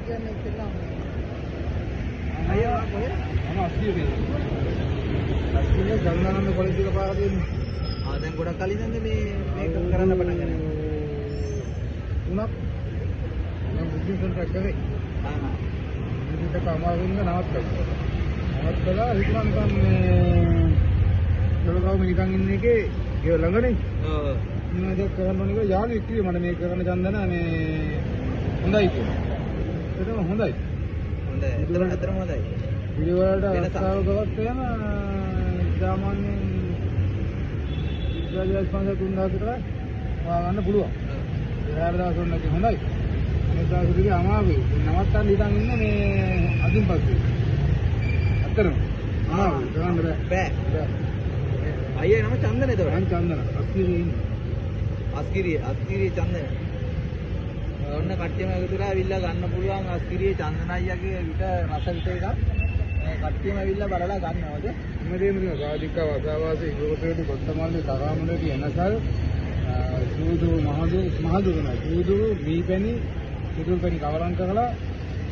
කියන්නේ ඉතින් අයියා කොහෙද? මම අස්තියේ. අස්තියේ ගංගානන්ද කොලෙජ් එක පාර දෙන්නේ. දැන් ගොඩක් කලින් ඉඳන් මේක කරන්න පටන් ගන්න. තුනක් මම බුද්ධිය සෙන්ටර් කරේ. ඉතින් අමාරුවෙන් නවත්තලා. නවත්තලා හිතනවා නිකන් මේ ලොකවම නිකන් ඉන්න එකේ ඒ ළඟනේ. ඔව්. මම දැන් කරන්න ඕනේ කියලා යාළුවෙක් කිව්වේ මට මේක කරන්න චන්දන මේ හොඳයි කියලා. ඒකම හොඳයි. හොඳයි. ඇත්තටම හොඳයි. පිළිවෙලට අවස්ථාව ගවත් වෙන සාමාන්‍යයෙන් විද්‍යාලය ස්පන්සර් 3000 විතර ගන්න පුළුවන්. ඒ දවස් වලදී හොඳයි. මේ දවස්වලදී අමාරුයි. නවත්තන්න හිතන් ඉන්නේ මේ අදින් පස්සේ. අතරම අමාරුයි. ගන්න බෑ. අයියා නම චන්දන එතකොට. මං චන්දන අස්කිරියේ ඉන්නේ. අස්කිරියේ චන්දන. ඔන්න කට්ටියම එකතුලා ඇවිල්ලා ගන්න පුළුවන් අස්කිරියේ චන්දන අයියාගේ විත රස විත එකක්. මේ කට්ටියම ඇවිල්ලා බලලා ගන්නවද? හැමදේම තියෙනවා. සාධික වසවාසී ඉගොතේට කොත්තමල්ලි තරාමුණේ එනසල් සූදු මහදු නයි. සූදු මීපැණි සිදුල් පැණි කවරම් කරලා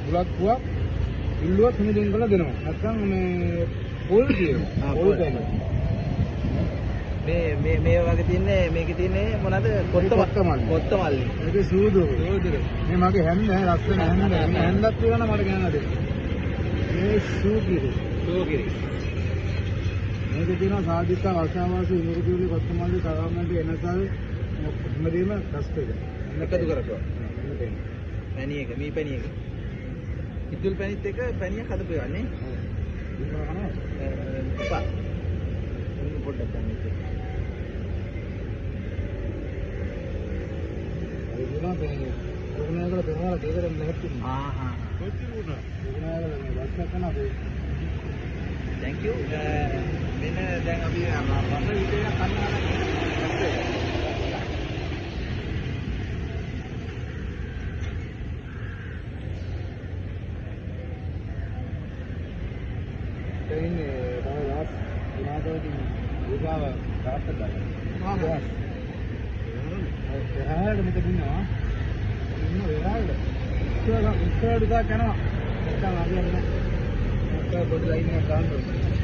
බුලත් පුවක් ඉල්ලුවත් හිමින් කරලා දෙනවා. නැත්නම් මේ පොල් කියනවා. පොල් පැණි. මේ වගේ තියන්නේ මේකේ තියන්නේ මොනවාද කොත්තමල්ලි මේක සූදු මේ මගේ හැන්ද ලස්සන හැන්ද හැන්දක් තියනවා මට ගන්න දෙන්න මේ සූකිරි මේක තියෙනවා සාධික වසාවාසී ඉමුරුදුලි කොත්තමල්ලි තරාමන්ඩි එනසල් හැමදේම ඩස්ට් එක එකතු කරපුවා පැණි එක මී පැණි එක ඉදුල් පැණිත් එක පැණියක් හදපු ඒවා නේ එපා පොඩ්ඩක් ගන්න ඉතින් දුගනාගල දෙනවා දෙකෙන් නැහැත් කොච්චර වුණා දුගනාගල මේ වස්ස කරන අපේ thank you මෙන්න දැන් අපි රස විදේන කන්නාලා ඉන්නේ තමයි ලාස් දුනාගලදී විවාහ තාත්තට ගන්න එහාට මෙතන ඉන්නවා ඉන්න වෙලාවල ඉස්සරහට යනවා නැත්නම් අපි යන්නේ නැත්නම් පොඩි ලයින් එකක් ගන්න ඕනේ